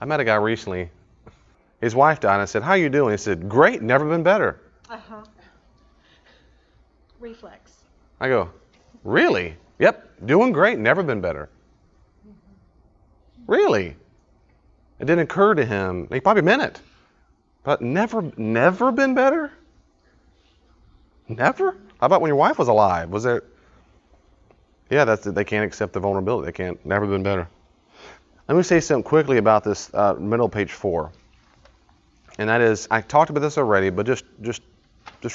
I met a guy recently. His wife died, and I said, "How you doing?" He said, "Great, never been better." Uh-huh. Reflex. I go, "Really?" "Yep, doing great, never been better." Really? It didn't occur to him. He probably meant it. But never been better? Never? How about when your wife was alive? Was there? Yeah, that's it. They can't accept the vulnerability. They can't. Never been better. Let me say something quickly about this middle page 4. And that is, I talked about this already, but just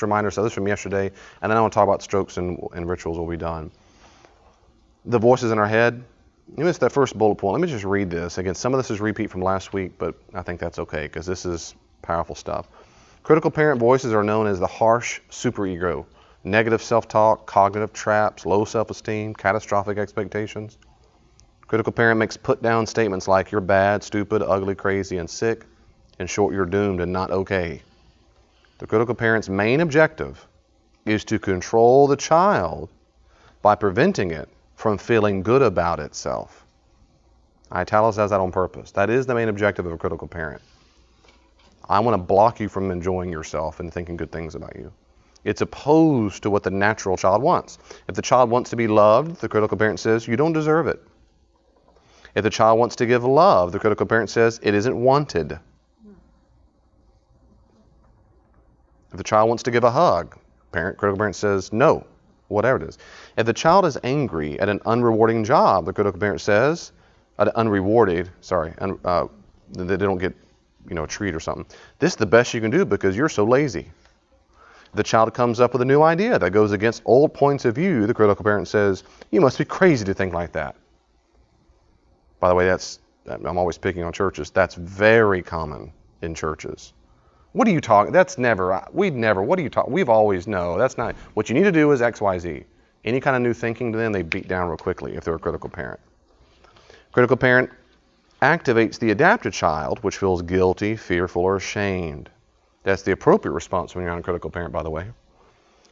remind ourselves, this from yesterday, and then I want to talk about strokes and rituals will be done. The voices in our head. You missed that first bullet point. Let me just read this. Again, some of this is repeat from last week, but I think that's okay because this is powerful stuff. Critical parent voices are known as the harsh superego, negative self-talk, cognitive traps, low self-esteem, catastrophic expectations. Critical parent makes put-down statements like you're bad, stupid, ugly, crazy, and sick. In short, you're doomed and not okay. The critical parent's main objective is to control the child by preventing it from feeling good about itself. I italicize that on purpose. That is the main objective of a critical parent. I want to block you from enjoying yourself and thinking good things about you. It's opposed to what the natural child wants. If the child wants to be loved, the critical parent says, you don't deserve it. If the child wants to give love, the critical parent says, it isn't wanted. If the child wants to give a hug, critical parent says, no, whatever it is. If the child is angry at an unrewarding job, the critical parent says, they don't get a treat or something. This is the best you can do because you're so lazy. If the child comes up with a new idea that goes against old points of view, the critical parent says, you must be crazy to think like that. By the way, I'm always picking on churches. That's very common in churches. What are you talking? What are you talking? We've always know. That's not, what you need to do is X, Y, Z. Any kind of new thinking to them, they beat down real quickly if they're a critical parent. Critical parent activates the adapted child, which feels guilty, fearful, or ashamed. That's the appropriate response when you're on a critical parent, by the way.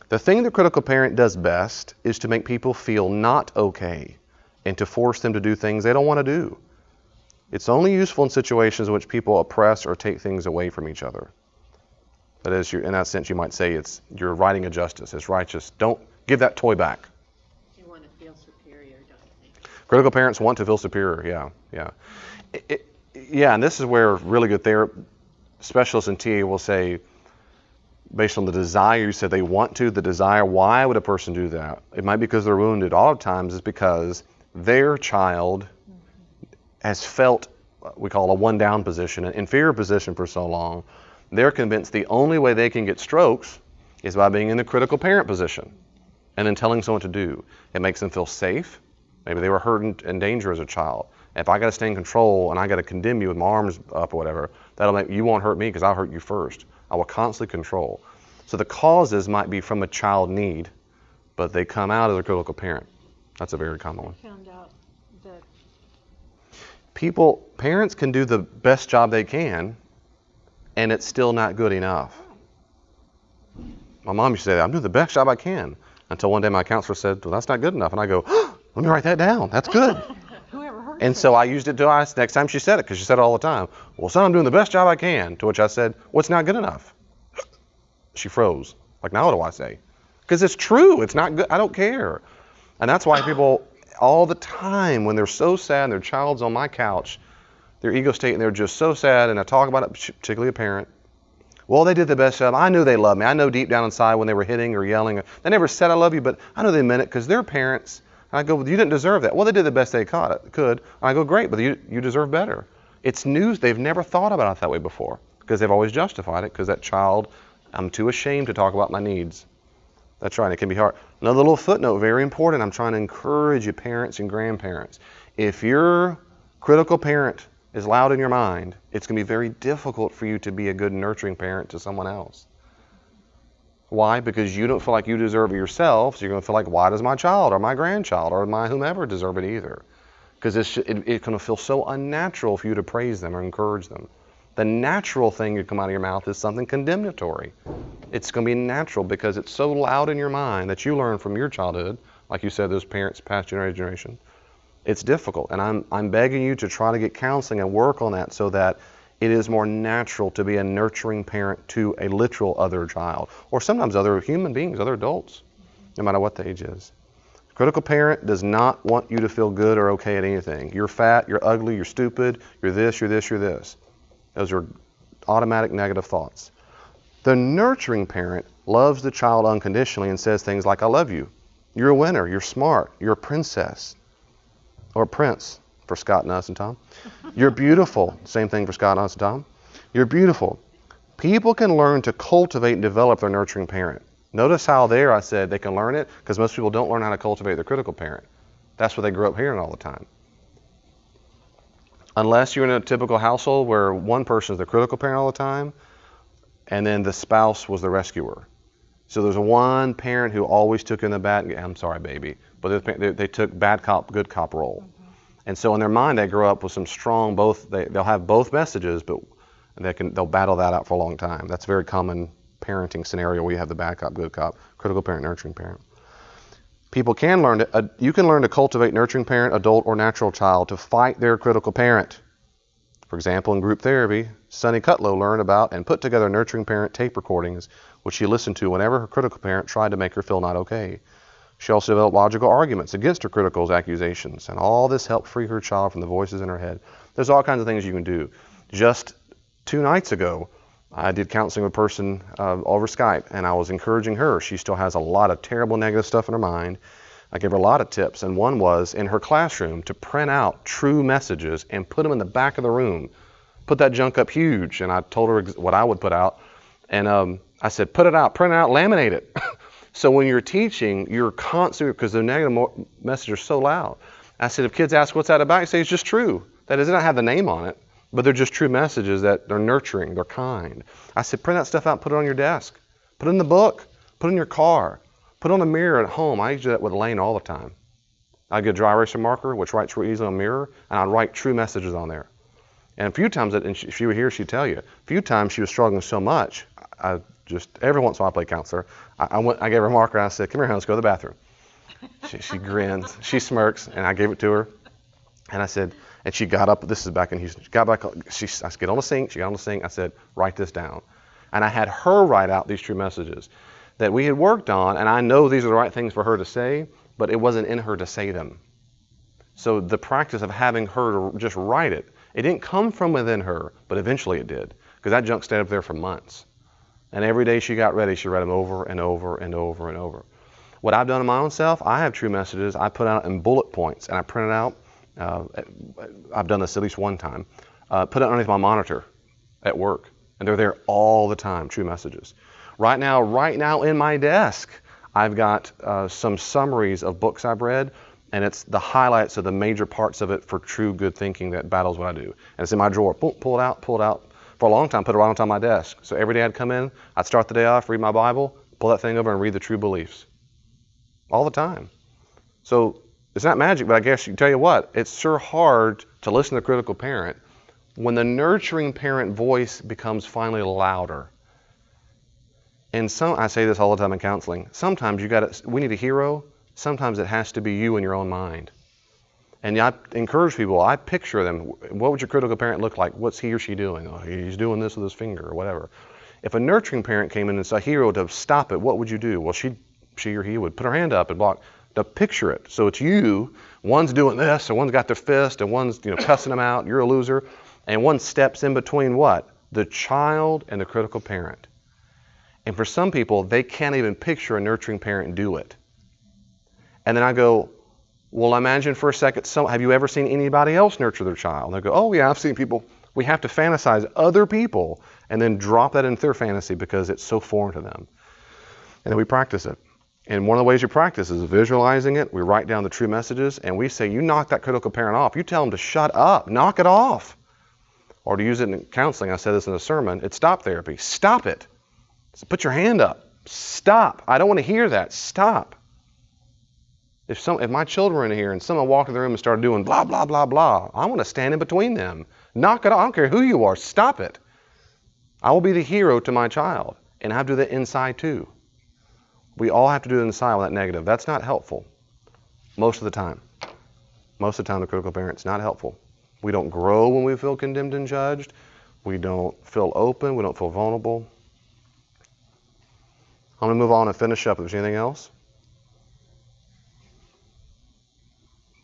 The thing the critical parent does best is to make people feel not okay and to force them to do things they don't want to do. It's only useful in situations in which people oppress or take things away from each other. That is, in that sense, you might say you're writing a justice. It's righteous. Don't give that toy back. You want to feel superior, don't you think? Critical parents want to feel superior, yeah. And this is where really good specialists in TA will say, based on the desire, you said they want to, the desire, why would a person do that? It might be because they're wounded. A lot of times it's because their child has felt, we call it a one-down position, an inferior position for so long. They're convinced the only way they can get strokes is by being in the critical parent position and then telling someone what to do. It makes them feel safe. Maybe they were hurt and in danger as a child. If I got to stay in control and I got to condemn you with my arms up or whatever, that'll make you won't hurt me because I'll hurt you first. I will constantly control. So the causes might be from a child need, but they come out as a critical parent. That's a very common one. I found out that parents can do the best job they can, and it's still not good enough. My mom used to say, I'm doing the best job I can. Until one day my counselor said, well, that's not good enough. And I go, let me write that down. That's good. whoever heard And so I used it to us next time she said it, because she said it all the time. Well, son, I'm doing the best job I can. To which I said, what's not good enough? She froze. Like, now what do I say? Because it's true. It's not good. I don't care. And that's why people all the time, when they're so sad and their child's on my couch, their ego state, and they're just so sad, and I talk about it, particularly a parent. Well, they did the best job. I knew they loved me. I know deep down inside when they were hitting or yelling. They never said I love you, but I know they meant it because they're parents. And I go, well, you didn't deserve that. Well, they did the best they could. And I go, great, but you deserve better. It's news. They've never thought about it that way before because they've always justified it because that child, I'm too ashamed to talk about my needs. That's right. It can be hard. Another little footnote, very important. I'm trying to encourage you parents and grandparents. If your critical parent is loud in your mind, it's going to be very difficult for you to be a good nurturing parent to someone else. Why? Because you don't feel like you deserve it yourself, so you're going to feel like, why does my child or my grandchild or my whomever deserve it either? Because it's going to feel so unnatural for you to praise them or encourage them. The natural thing that come out of your mouth is something condemnatory. It's going to be natural because it's so loud in your mind that you learn from your childhood, like you said, those parents past generation, It's difficult, and I'm begging you to try to get counseling and work on that so that it is more natural to be a nurturing parent to a literal other child, or sometimes other human beings, other adults, no matter what the age is. A critical parent does not want you to feel good or okay at anything. You're fat, you're ugly, you're stupid, you're this, you're this, you're this. Those are automatic negative thoughts. The nurturing parent loves the child unconditionally and says things like, I love you. You're a winner. You're smart. You're a princess. Or prince for Scott and us and Tom. You're beautiful. Same thing for Scott and us and Tom. You're beautiful. People can learn to cultivate and develop their nurturing parent. Notice how there I said they can learn it, because most people don't learn how to cultivate their critical parent. That's what they grew up hearing all the time. Unless you're in a typical household where one person is the critical parent all the time, and then the spouse was the rescuer. So there's one parent who always took in the bad, I'm sorry, baby, but they took bad cop, good cop role. Mm-hmm. And so in their mind, they grow up with some strong they'll have both messages, but they'll battle that out for a long time. That's a very common parenting scenario where you have the bad cop, good cop, critical parent, nurturing parent. People can learn you can learn to cultivate nurturing parent, adult, or natural child to fight their critical parent. For example, in group therapy, Sunny Cutlow learned about and put together nurturing parent tape recordings, which she listened to whenever her critical parent tried to make her feel not okay. She also developed logical arguments against her critical's accusations, and all this helped free her child from the voices in her head. There's all kinds of things you can do. Just 2 nights ago, I did counseling with a person over Skype, and I was encouraging her. She still has a lot of terrible negative stuff in her mind. I gave her a lot of tips, and one was in her classroom to print out true messages and put them in the back of the room. Put that junk up huge, and I told her what I would put out. And I said, put it out, print it out, laminate it. So when you're teaching, you're constantly, because the negative messages are so loud. I said, if kids ask what's that about, you say it's just true. That is, it doesn't have the name on it, but they're just true messages that they're nurturing, they're kind. I said, print that stuff out, put it on your desk, put it in the book, put it in your car, put it on the mirror at home. I used to do that with Elaine all the time. I'd get a dry eraser marker, which writes real easily on a mirror, and I'd write true messages on there. And a few times, and if she were here, she'd tell you, a few times she was struggling so much, I just, every once in a while I play counselor, I gave her a marker, and I said, come here, honey, let's go to the bathroom. She grins, she smirks, and I gave it to her. And I said, and she got up, this is back in Houston, she got back, I said, get on the sink, I said, write this down. And I had her write out these true messages that we had worked on, and I know these are the right things for her to say, but it wasn't in her to say them. So the practice of having her to just write it, it didn't come from within her, but eventually it did, because that junk stayed up there for months. And every day she got ready, she read them over and over and over and over. What I've done in my own self, I have true messages I put out in bullet points, and I print it out. I've done this at least one time. Put it underneath my monitor at work, and they're there all the time, true messages. Right now in my desk, I've got some summaries of books I've read, and it's the highlights of the major parts of it for true good thinking that battles what I do. And it's in my drawer. Pull it out. For a long time, put it right on top of my desk. So every day I'd come in, I'd start the day off, read my Bible, pull that thing over and read the true beliefs. All the time. So it's not magic, but I guess you can tell you what, it's sure hard to listen to the critical parent when the nurturing parent voice becomes finally louder. And I say this all the time in counseling, sometimes we need a hero, sometimes it has to be you in your own mind. And I encourage people, I picture them, what would your critical parent look like? What's he or she doing? Oh, he's doing this with his finger or whatever. If a nurturing parent came in and saw a hero to stop it, what would you do? Well, she or he would put her hand up and block. To picture it. So it's you, one's doing this, and one's got their fist, and one's cussing them out, you're a loser, and one steps in between what? The child and the critical parent. And for some people, they can't even picture a nurturing parent do it. And then I go, well, imagine for a second, have you ever seen anybody else nurture their child? And they go, oh yeah, I've seen people. We have to fantasize other people and then drop that into their fantasy because it's so foreign to them. And then we practice it. And one of the ways you practice is visualizing it. We write down the true messages, and we say, you knock that critical parent off. You tell them to shut up. Knock it off. Or to use it in counseling, I said this in a sermon, it's stop therapy. Stop it. So put your hand up. Stop. I don't want to hear that. Stop. If my children were in here and someone walked in the room and started doing blah, blah, blah, blah, I want to stand in between them. Knock it off. I don't care who you are. Stop it. I will be the hero to my child, and I have to do that inside too. We all have to do it inside with that negative. That's not helpful most of the time. Most of the time, the critical parent's not helpful. We don't grow when we feel condemned and judged. We don't feel open. We don't feel vulnerable. I'm going to move on and finish up. If there's anything else?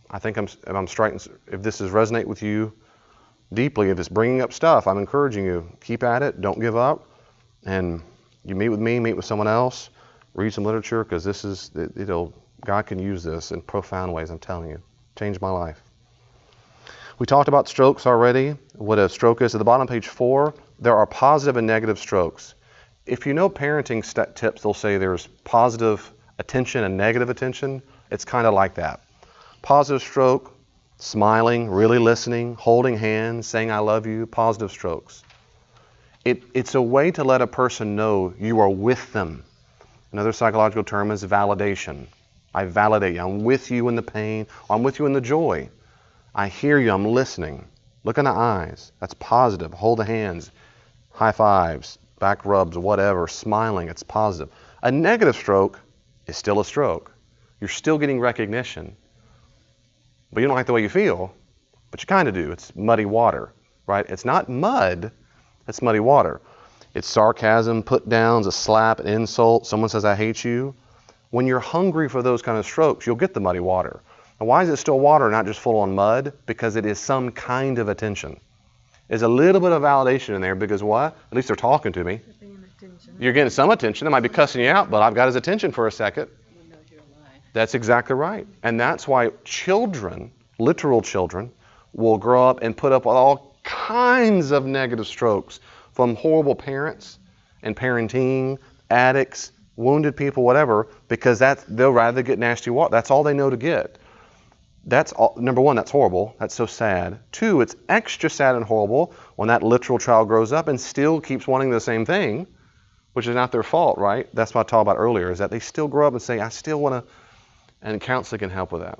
I think if this is resonate with you deeply, if it's bringing up stuff, I'm encouraging you, keep at it. Don't give up. And you meet with me, meet with someone else, read some literature, because God can use this in profound ways, I'm telling you. Changed my life. We talked about strokes already, what a stroke is. At the bottom of page 4, there are positive and negative strokes. If you know parenting tips, they'll say there's positive attention and negative attention. It's kind of like that. Positive stroke, smiling, really listening, holding hands, saying I love you, positive strokes. It's a way to let a person know you are with them. Another psychological term is validation. I validate you. I'm with you in the pain. I'm with you in the joy. I hear you. I'm listening. Look in the eyes. That's positive. Hold the hands. High fives, back rubs, whatever. Smiling. It's positive. A negative stroke is still a stroke. You're still getting recognition. But you don't like the way you feel, but you kind of do. It's muddy water, right? It's not mud. It's muddy water. It's sarcasm, put downs, a slap, an insult. Someone says, I hate you. When you're hungry for those kind of strokes, you'll get the muddy water. Now, why is it still water, not just full on mud? Because it is some kind of attention. There's a little bit of validation in there because what? At least they're talking to me. You're getting some attention. They might be cussing you out, but I've got his attention for a second. He knows you're alive. That's exactly right. And that's why children, literal children, will grow up and put up with all kinds of negative strokes from horrible parents and parenting, addicts, wounded people, whatever, because they'll rather get nasty water. That's all they know to get. That's all, number one, that's horrible. That's so sad. 2, it's extra sad and horrible when that literal child grows up and still keeps wanting the same thing, which is not their fault, right? That's what I talked about earlier, is that they still grow up and say, I still want to, and counseling can help with that.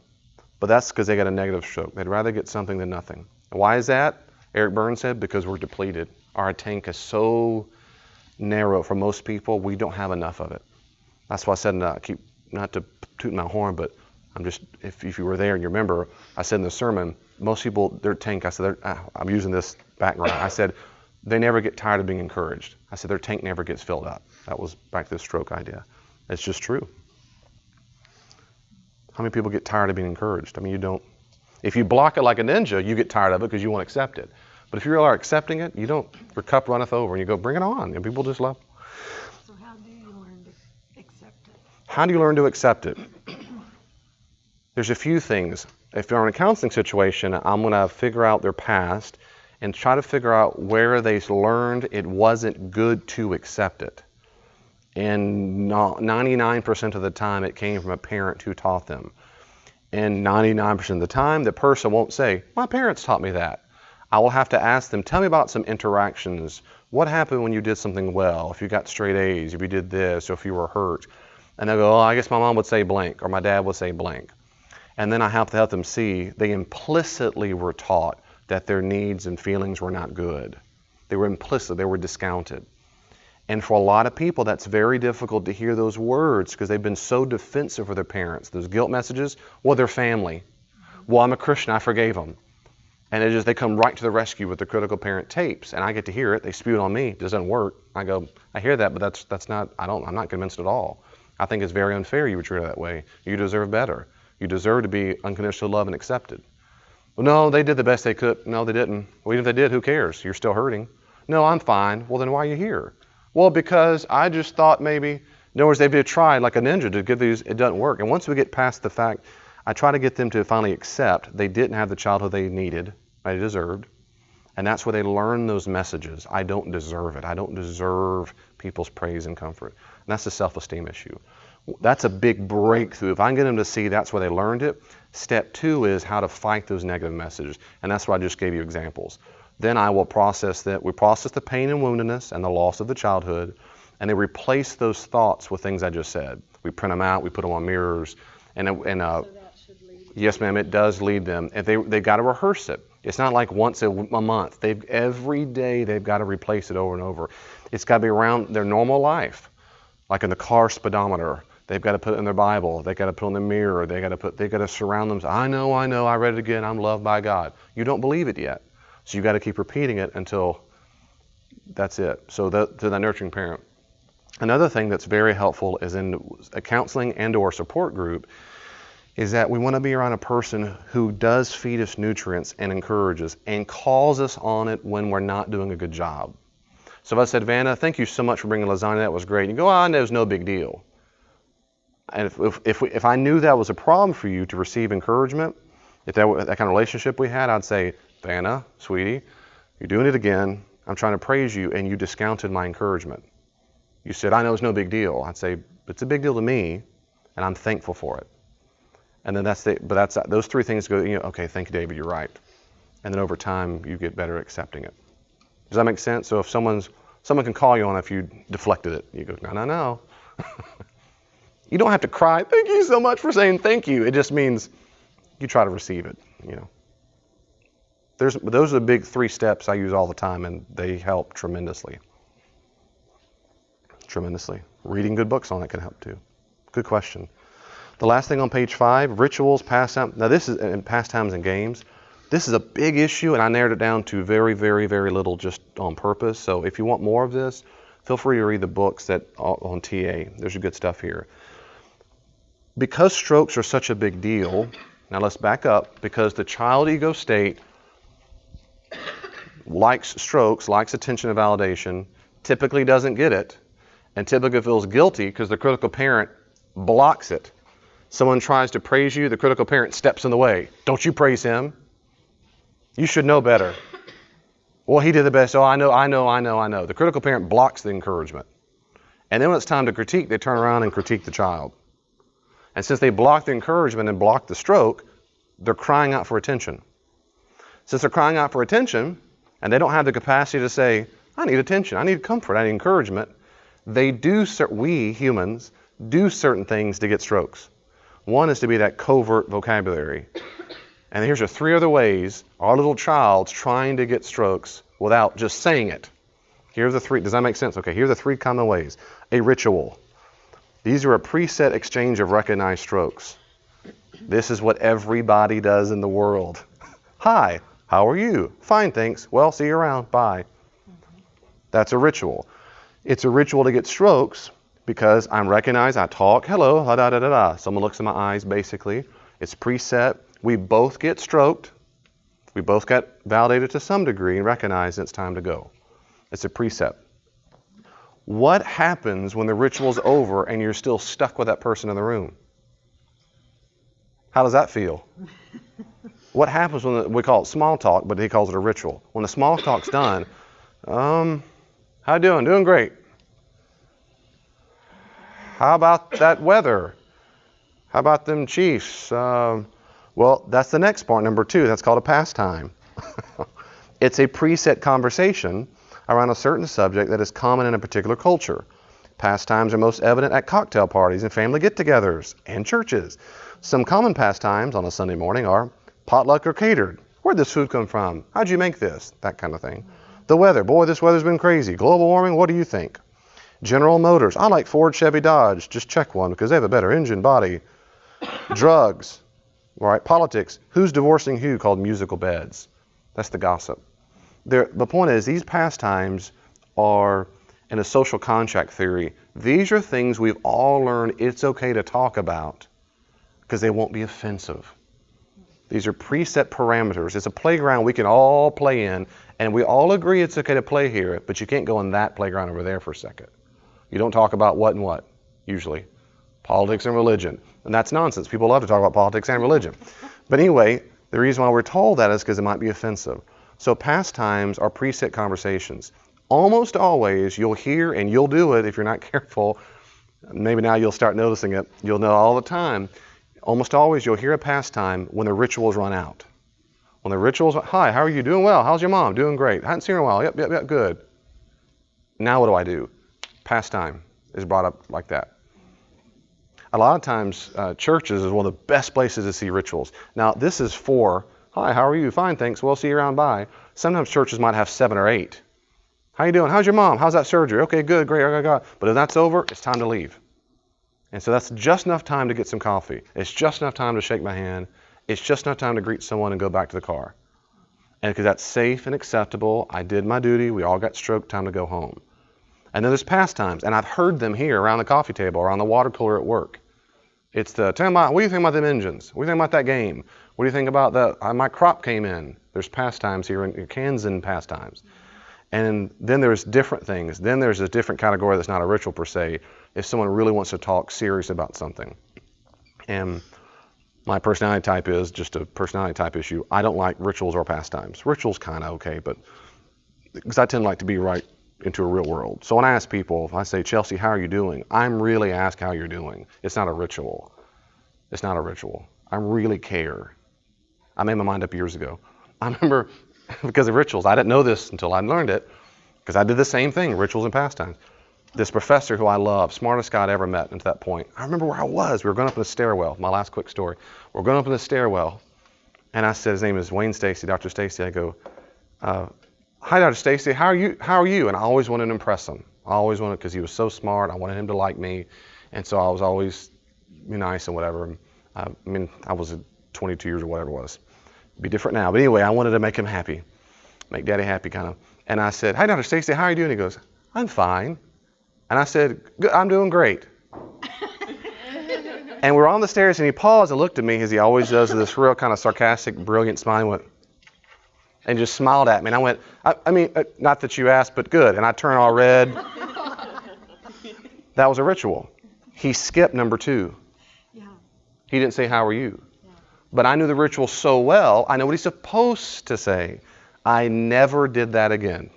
But that's because they got a negative stroke. They'd rather get something than nothing. And why is that? Eric Burns said, because we're depleted. Our tank is so narrow for most people, we don't have enough of it. That's why I said, not to toot my horn, but I'm just, if you were there and you remember, I said in the sermon, most people, their tank, I said, I'm using this background. I said, they never get tired of being encouraged. I said, their tank never gets filled up. That was back to the stroke idea. It's just true. How many people get tired of being encouraged? I mean, you don't. If you block it like a ninja, you get tired of it because you won't accept it. But if you are accepting it, you don't. Your cup runneth over, and you go, bring it on. And people just love. So how do you learn to accept it? How do you learn to accept it? There's a few things. If you're in a counseling situation, I'm going to figure out their past and try to figure out where they learned it wasn't good to accept it. And 99% of the time, it came from a parent who taught them. And 99% of the time, the person won't say, my parents taught me that. I will have to ask them, tell me about some interactions. What happened when you did something well? If you got straight A's, if you did this, or if you were hurt. And they'll go, oh, I guess my mom would say blank, or my dad would say blank. And then I have to help them see they implicitly were taught that their needs and feelings were not good. They were implicit, they were discounted. And for a lot of people, that's very difficult to hear those words because they've been so defensive for their parents. Those guilt messages, well, their family. Well, I'm a Christian, I forgave them. And they come right to the rescue with the critical parent tapes, and I get to hear it. They spew it on me. It doesn't work. I go, I hear that, but that's not. I'm not convinced at all. I think it's very unfair you were treated that way. You deserve better. You deserve to be unconditionally loved and accepted. Well, no, they did the best they could. No, they didn't. Well, even if they did, who cares? You're still hurting. No, I'm fine. Well, then why are you here? Well, because I just thought maybe. In other words, they've tried like a ninja to give these. It doesn't work. And once we get past the fact, I try to get them to finally accept they didn't have the childhood they needed, they deserved. And that's where they learn those messages. I don't deserve it. I don't deserve people's praise and comfort. And that's a self-esteem issue. That's a big breakthrough. If I can get them to see that's where they learned it, step 2 is how to fight those negative messages. And that's why I just gave you examples. Then I will process that. We process the pain and woundedness and the loss of the childhood, and they replace those thoughts with things I just said. We print them out, we put them on mirrors, So that should lead you. Yes, ma'am, it does lead them. If they got to rehearse it. It's not like once a month. Every day they've got to replace it over and over. It's got to be around their normal life, like in the car speedometer. They've got to put it in their Bible. They've got to put it in the mirror. They've got to surround them. I know, I read it again. I'm loved by God. You don't believe it yet. So you've got to keep repeating it until that's it. So to the nurturing parent. Another thing that's very helpful is in a counseling and or support group is that we want to be around a person who does feed us nutrients and encourages and calls us on it when we're not doing a good job. So if I said, Vanna, thank you so much for bringing lasagna. That was great. You go, I know it's no big deal. And if I knew that was a problem for you to receive encouragement, if that kind of relationship we had, I'd say, Vanna, sweetie, you're doing it again. I'm trying to praise you, and you discounted my encouragement. You said, I know it's no big deal. I'd say, it's a big deal to me, and I'm thankful for it. And then those three things go, okay, thank you, David, you're right. And then over time, you get better at accepting it. Does that make sense? So if someone can call you on it if you deflected it, you go, no. You don't have to cry, thank you so much for saying thank you. It just means you try to receive it, Those are the big 3 steps I use all the time, and they help tremendously. Tremendously. Reading good books on it can help too. Good question. The last thing on page 5, rituals, pastime. Now this is in pastimes and games. This is a big issue, and I narrowed it down to very, very, very little just on purpose. So if you want more of this, feel free to read the books that on TA. There's good stuff here. Because strokes are such a big deal, now let's back up, because the child ego state likes strokes, likes attention and validation, typically doesn't get it, and typically feels guilty because the critical parent blocks it. Someone tries to praise you, the critical parent steps in the way. Don't you praise him? You should know better. Well, he did the best. Oh, I know. The critical parent blocks the encouragement. And then when it's time to critique, they turn around and critique the child. And since they block the encouragement and block the stroke, they're crying out for attention. Since they're crying out for attention, and they don't have the capacity to say, I need attention, I need comfort, I need encouragement, we humans do certain things to get strokes. One is to be that covert vocabulary. And here's 3 other ways our little child's trying to get strokes without just saying it. Here are the 3. Does that make sense? Okay, here are the 3 common ways. A ritual. These are a preset exchange of recognized strokes. This is what everybody does in the world. Hi, how are you? Fine, thanks. Well, see you around. Bye. That's a ritual. It's a ritual to get strokes because I'm recognized, I talk, hello, da-da-da-da-da. Someone looks in my eyes, basically. It's preset. We both get stroked. We both get validated to some degree and recognized it's time to go. It's a preset. What happens when the ritual's over and you're still stuck with that person in the room? How does that feel? What happens when we call it small talk, but he calls it a ritual? When the small talk's done, how you doing? Doing great. How about that weather? How about them Chiefs? Well, that's the next part, number 2. That's called a pastime. It's a preset conversation around a certain subject that is common in a particular culture. Pastimes are most evident at cocktail parties and family get-togethers and churches. Some common pastimes on a Sunday morning are potluck or catered. Where'd this food come from? How'd you make this? That kind of thing. The weather. Boy, this weather's been crazy. Global warming, what do you think? General Motors. I like Ford, Chevy, Dodge. Just check one because they have a better engine body. Drugs. All right, politics. Who's divorcing who? Called musical beds. That's the gossip. The point is, these pastimes are, in a social contract theory, these are things we've all learned it's okay to talk about because they won't be offensive. These are preset parameters. It's a playground we can all play in, and we all agree it's okay to play here, but you can't go in that playground over there for a second. You don't talk about what and what, usually. Politics and religion. And that's nonsense. People love to talk about politics and religion. But anyway, the reason why we're told that is because it might be offensive. So pastimes are preset conversations. Almost always you'll hear, and you'll do it if you're not careful. Maybe now you'll start noticing it. You'll know all the time. Almost always you'll hear a pastime when the rituals run out. When the rituals, hi, how are you? Doing well. How's your mom? Doing great. Hadn't seen her in a while. Yep, good. Now what do? Pastime is brought up like that. A lot of times churches is one of the best places to see rituals. Now this is for, hi, how are you? Fine, thanks. Well, see you around. Bye. Sometimes churches might have 7 or 8. How you doing? How's your mom? How's that surgery? Okay, good, great. But if that's over, it's time to leave. And so that's just enough time to get some coffee. It's just enough time to shake my hand. It's just enough time to greet someone and go back to the car. And because that's safe and acceptable, I did my duty. We all got stroked, time to go home. And then there's pastimes, and I've heard them here around the coffee table, around the water cooler at work. It's what do you think about them engines? What do you think about that game? What do you think about my crop came in? There's pastimes here in Kansan pastimes. And then there's different things. Then there's a different category that's not a ritual per se, if someone really wants to talk serious about something. And my personality type is just a personality type issue. I don't like rituals or pastimes. Rituals kind of okay, but because I tend to like to be right into a real world. So when I ask people, if I say, Chelsea, how are you doing? I'm really asking how you're doing. It's not a ritual. It's not a ritual. I really care. I made my mind up years ago. I remember because of rituals. I didn't know this until I learned it because I did the same thing, rituals and pastimes. This professor who I love, smartest guy I'd ever met until that point. I remember where I was. We were going up in the stairwell. My last quick story. We're going up in the stairwell, and I said, his name is Wayne Stacy, Dr. Stacy. I go, hi, Dr. Stacy. How are you? And I always wanted to impress him. I always wanted, because he was so smart. I wanted him to like me, and so I was always nice and whatever. I was 22 years or whatever it was. It'd be different now, but anyway, I wanted to make him happy, make Daddy happy, kind of. And I said, hi, Dr. Stacy. How are you doing? He goes, I'm fine. And I said, good, I'm doing great. And we're on the stairs, and he paused and looked at me, as he always does, with this real kind of sarcastic, brilliant smile. And went, and just smiled at me. And I went, not that you asked, but good. And I turned all red. That was a ritual. He skipped number 2. Yeah. He didn't say, how are you? Yeah. But I knew the ritual so well, I know what he's supposed to say. I never did that again.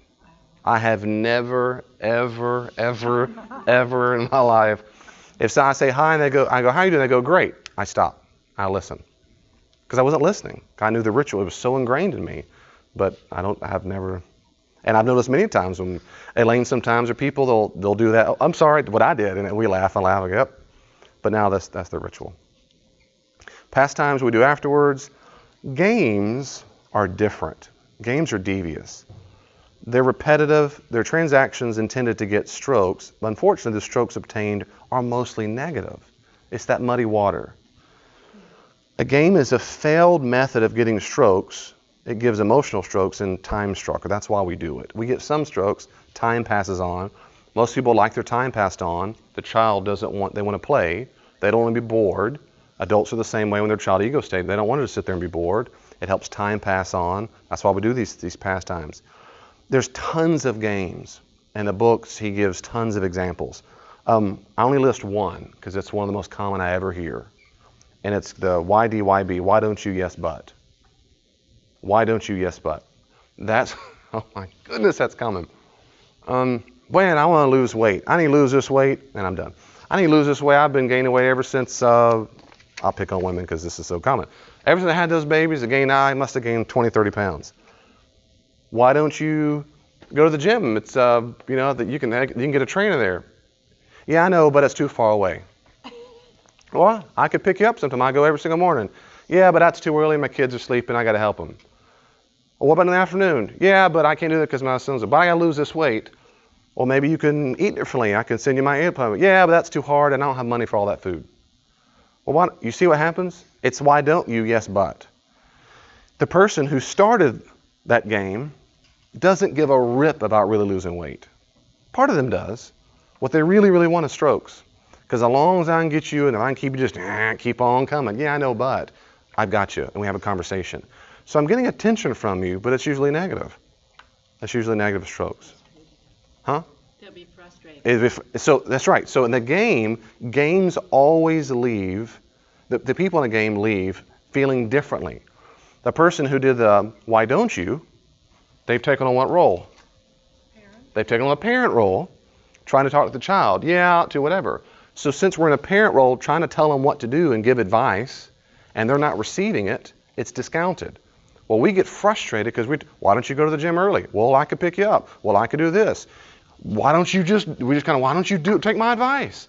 I have never, ever in my life. If I say hi and I go, how are you doing? They go, great. I stop. I listen. Because I wasn't listening. I knew the ritual. It was so ingrained in me. But I've never, and I've noticed many times when Elaine sometimes or people, they'll do that. Oh, I'm sorry, what I did. And we laugh and laugh. Yep. But now that's the ritual. Pastimes we do afterwards. Games are different. Games are devious. They're repetitive. They're transactions intended to get strokes. But unfortunately, the strokes obtained are mostly negative. It's that muddy water. A game is a failed method of getting strokes. It gives emotional strokes and time struck. That's why we do it. We get some strokes. Time passes on. Most people like their time passed on. The child they want to play. They don't want to be bored. Adults are the same way when they're child ego state. They don't want to sit there and be bored. It helps time pass on. That's why we do these pastimes. There's tons of games. In the books, he gives tons of examples. I only list one because it's one of the most common I ever hear. And it's the YDYB, why don't you yes but? Why don't you yes but? That's, oh my goodness, that's common. Man, I want to lose weight. I need to lose this weight, and I'm done. I need to lose this weight. I've been gaining weight ever since, I'll pick on women because this is so common. Ever since I had those babies, I must have gained 20, 30 pounds. Why don't you go to the gym? It's, that you can get a trainer there. Yeah, I know, but it's too far away. Well, I could pick you up sometime. I go every single morning. Yeah, but that's too early. My kids are sleeping. I got to help them. Well, what about in the afternoon? Yeah, but I can't do that because my son's. But I got to lose this weight. Well, maybe you can eat differently. I can send you my airplane. Yeah, but that's too hard, and I don't have money for all that food. Well, you see what happens? It's why don't you? Yes, but. The person who started that game doesn't give a rip about really losing weight. Part of them does. What they really, really want is strokes. Because as long as I can get you and if I can keep you just keep on coming. Yeah, I know, but I've got you. And we have a conversation. So I'm getting attention from you, but it's usually negative. That's usually negative strokes. Huh? They'll be frustrated. So that's right. So in the games always leave, the people in the game leave feeling differently. The person who did the why don't you, they've taken on what role? Parent. They've taken on a parent role, trying to talk to the child. Yeah, to whatever. So since we're in a parent role trying to tell them what to do and give advice, and they're not receiving it, it's discounted. Well, we get frustrated because why don't you go to the gym early? Well, I could pick you up. Well, I could do this. Why don't you take my advice?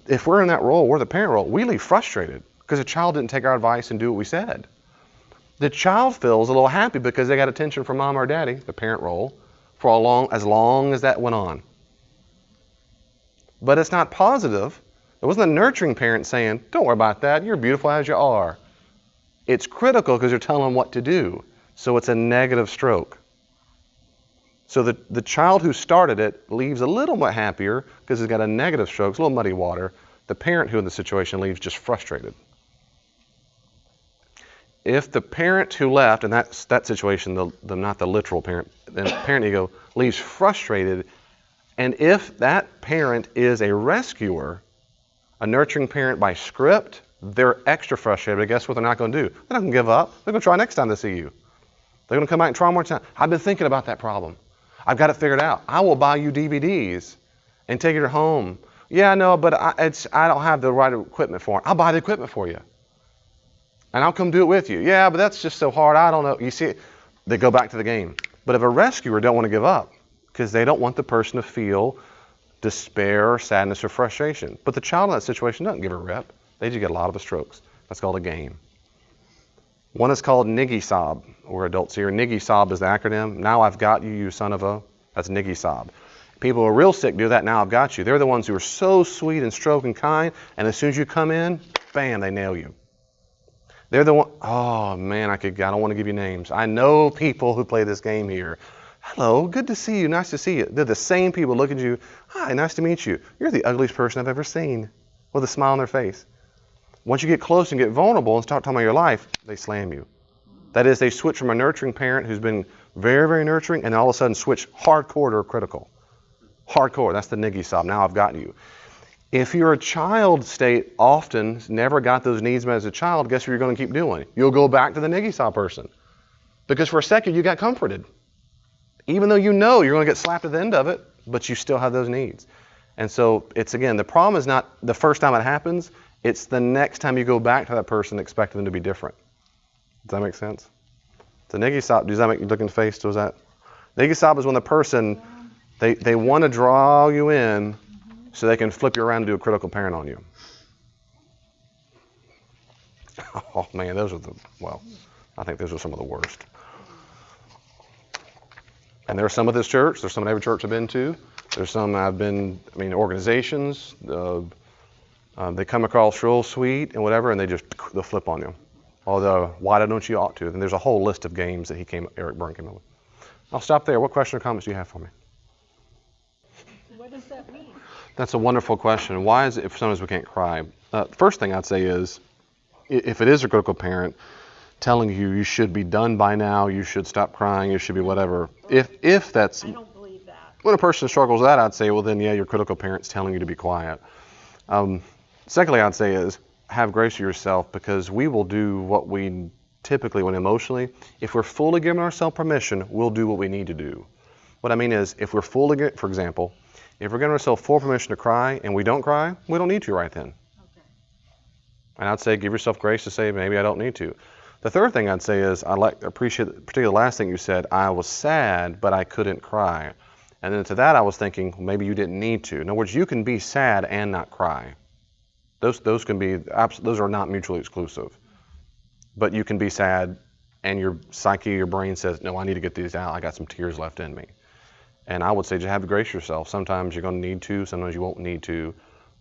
If we're in that role, we're the parent role, we leave frustrated because the child didn't take our advice and do what we said. The child feels a little happy because they got attention from mom or daddy, the parent role, for as long as that went on. But it's not positive It wasn't a nurturing parent saying, don't worry about that, you're beautiful as you are. It's critical because you're telling them what to do. So it's a negative stroke. So the child who started it leaves a little bit happier because he's got a negative stroke, it's a little muddy water. The parent who in the situation leaves just frustrated. If the parent who left, and that's that situation, not the literal parent, the parent ego leaves frustrated, and if that parent is a rescuer, a nurturing parent by script, they're extra frustrated, but guess what they're not going to do? They're not going to give up. They're going to try next time they see you. They're going to come back and try one more time. I've been thinking about that problem. I've got it figured out. I will buy you DVDs and take it home. Yeah, I know, but I don't have the right equipment for it. I'll buy the equipment for you. And I'll come do it with you. Yeah, but that's just so hard. I don't know. You see, they go back to the game. But if a rescuer don't want to give up because they don't want the person to feel despair, sadness, or frustration. But the child in that situation doesn't give a rip. They just get a lot of the strokes. That's called a game. One is called Niggy Sob. We're adults here. Niggy Sob is the acronym. Now I've got you, you son of a. That's Niggy Sob. People who are real sick do that. Now I've got you. They're the ones who are so sweet and stroke and kind. And as soon as you come in, bam, they nail you. They're the one. Oh man, I don't want to give you names. I know people who play this game here. Hello, good to see you. Nice to see you. They're the same people look at you. Hi, nice to meet you. You're the ugliest person I've ever seen, with a smile on their face. Once you get close and get vulnerable and start talking about your life, they slam you. That is, they switch from a nurturing parent who's been very, very nurturing, and all of a sudden switch hardcore to critical. Hardcore, that's the Niggy Sob. Now I've got you. If you're a child state, often never got those needs met as a child, guess what you're going to keep doing? You'll go back to the Niggy Sob person. Because for a second you got comforted. Even though you know you're going to get slapped at the end of it, but you still have those needs. And so it's, again, the problem is not the first time it happens, it's the next time you go back to that person expecting them to be different. Does that make sense? The Niggy Sob, does that make you look in the face? Does that? Niggy Sob is when the person, they want to draw you in so they can flip you around and do a critical parent on you. Oh man, I think those are some of the worst. And there's some of this church, there's some in every church I've been to. There's some organizations, they come across real sweet and whatever, and they'll flip on you. Although, why don't you ought to? And there's a whole list of games that Eric Byrne came up with. I'll stop there. What question or comments do you have for me? What does that mean? That's a wonderful question. Why is it if sometimes we can't cry? First thing I'd say is, if it is a critical parent telling you should be done by now, you should stop crying, you should be whatever. If that's... I don't believe that. When a person struggles with that, I'd say, well then, yeah, your critical parent's telling you to be quiet. Secondly, I'd say is, have grace for yourself, because we will do what we typically, when emotionally, if we're fully giving ourselves permission, we'll do what we need to do. What I mean is, if we're fully, for example, if we're giving ourselves full permission to cry and we don't cry, we don't need to right then. Okay. And I'd say give yourself grace to say, maybe I don't need to. The third thing I'd say is, appreciate particularly the last thing you said, I was sad, but I couldn't cry. And then to that I was thinking, maybe you didn't need to. In other words, you can be sad and not cry. Those are not mutually exclusive. But you can be sad and your psyche, your brain says, no, I need to get these out. I got some tears left in me. And I would say just have grace yourself. Sometimes you're going to need to, sometimes you won't need to.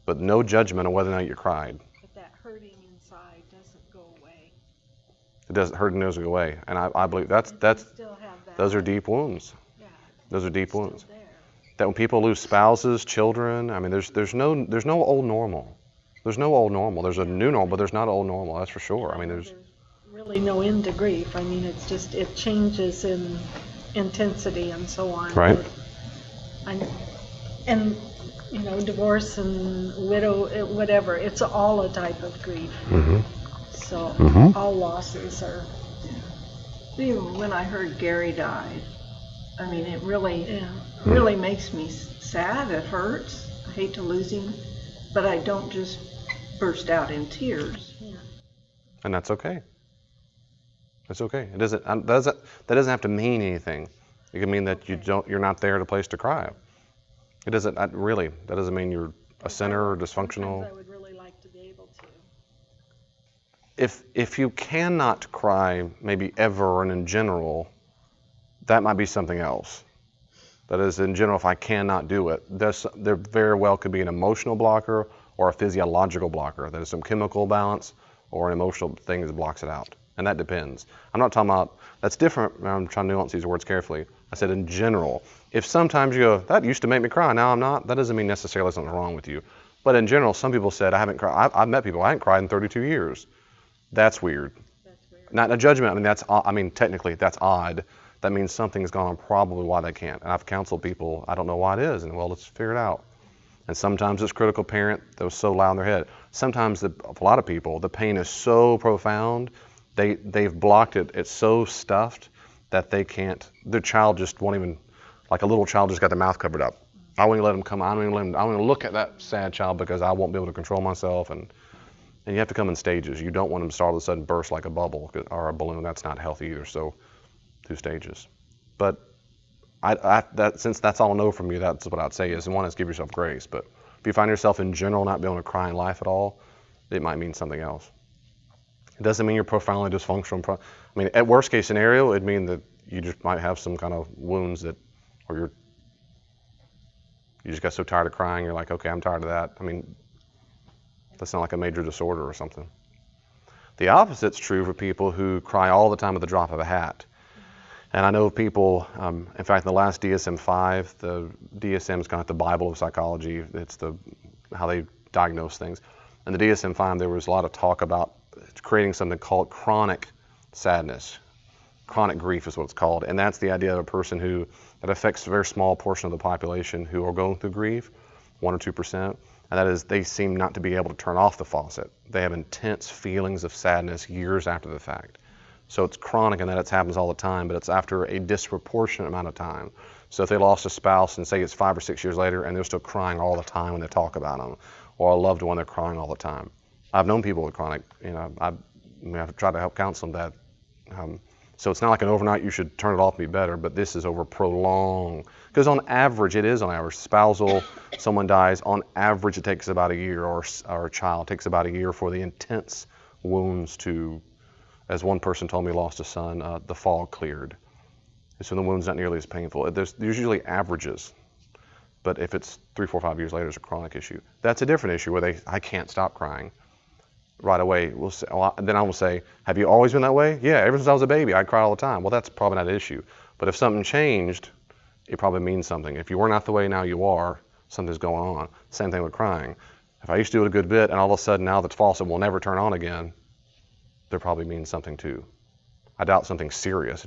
But no judgment on whether or not you cried. But that hurting inside doesn't go away. It doesn't hurt and doesn't go away. And I believe You still have that. those are deep wounds. Yeah. Those are deep Still wounds. there. That when people lose spouses, children, I mean, there's no old normal. There's no old normal. There's a new normal, but there's not an old normal. That's for sure. I mean, there's really no end to grief. I mean, it's just, it changes in intensity and so on. Right. And divorce and widow, whatever, it's all a type of grief. Mm-hmm. So Mm-hmm. all losses are. Even when I heard Gary died, I mean, it really Yeah. makes me sad. It hurts. I hate to lose him, but I don't just burst out in tears. Yeah. And that's okay. That's okay. It doesn't. That doesn't have to mean anything. It can mean that you're not there at a place to cry. It doesn't really. That doesn't mean you're a sinner or dysfunctional. Sometimes I would really like to be able to. If you cannot cry, maybe ever and in general, that might be something else. That is, in general, if I cannot do it, there very well could be an emotional blocker or a physiological blocker, that is some chemical balance or an emotional thing that blocks it out. And that depends. I'm not talking about, that's different. I'm trying to nuance these words carefully. I said in general. If sometimes you go, that used to make me cry, now I'm not, that doesn't mean necessarily something's wrong with you. But in general, some people said, I haven't cried. I've met people, I haven't cried in 32 years. That's weird. Not a judgment. I mean, technically, that's odd. That means something's gone on, probably why they can't. And I've counseled people, I don't know why it is, and well, let's figure it out. And sometimes it's critical parent that was so loud in their head. Sometimes, a lot of people, the pain is so profound, they've blocked it. It's so stuffed that they can't, their child just won't even, like a little child just got their mouth covered up. I won't even let them come, I don't even look at that sad child because I won't be able to control myself. And you have to come in stages. You don't want them to start all of a sudden burst like a bubble or a balloon. That's not healthy either. So 2 stages. But since that's all I know from you, that's what I'd say is, and one is give yourself grace. But if you find yourself in general not being able to cry in life at all, it might mean something else. It doesn't mean you're profoundly dysfunctional. I mean, at worst case scenario, it'd mean that you just might have some kind of wounds that, or you just got so tired of crying, you're like, okay, I'm tired of that. I mean, that's not like a major disorder or something. The opposite's true for people who cry all the time at the drop of a hat. And I know of people, in fact, in the last DSM-5, the DSM is kind of the Bible of psychology. It's how they diagnose things. In the DSM-5, there was a lot of talk about creating something called chronic sadness. Chronic grief is what it's called. And that's the idea of a person that affects a very small portion of the population who are going through grief, 1 or 2%. And that is, they seem not to be able to turn off the faucet. They have intense feelings of sadness years after the fact. So it's chronic in that it happens all the time, but it's after a disproportionate amount of time. So if they lost a spouse and say it's 5 or 6 years later and they're still crying all the time when they talk about them, or a loved one, they're crying all the time. I've known people with chronic, I've tried to help counsel them that. So it's not like an overnight you should turn it off and be better, but this is over prolonged. Because on average, it is on average. Spousal, someone dies, on average it takes about a year, or a child takes about a year for the intense wounds to, as one person told me, lost a son, the fog cleared. So the wound's not nearly as painful. There's usually averages, but if it's 3, 4, 5 years later, it's a chronic issue. That's a different issue where I can't stop crying right away. Then I will say, have you always been that way? Yeah, ever since I was a baby, I cried all the time. Well, that's probably not an issue. But if something changed, it probably means something. If you were not the way, now you are, something's going on. Same thing with crying. If I used to do it a good bit and all of a sudden now the faucet will never turn on again, there probably means something too. I doubt something serious.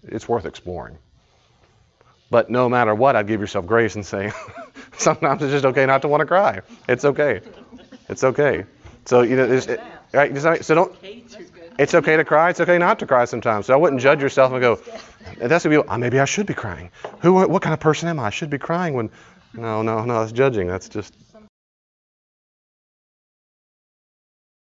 It's worth exploring. But no matter what, I'd give yourself grace and say, sometimes it's just okay not to want to cry. It's okay. It's okay. So, right? So don't, it's okay to cry. It's okay not to cry sometimes. So I wouldn't judge yourself and go, that's what people, maybe I should be crying. What kind of person am I? I should be crying when, no, that's judging. That's just,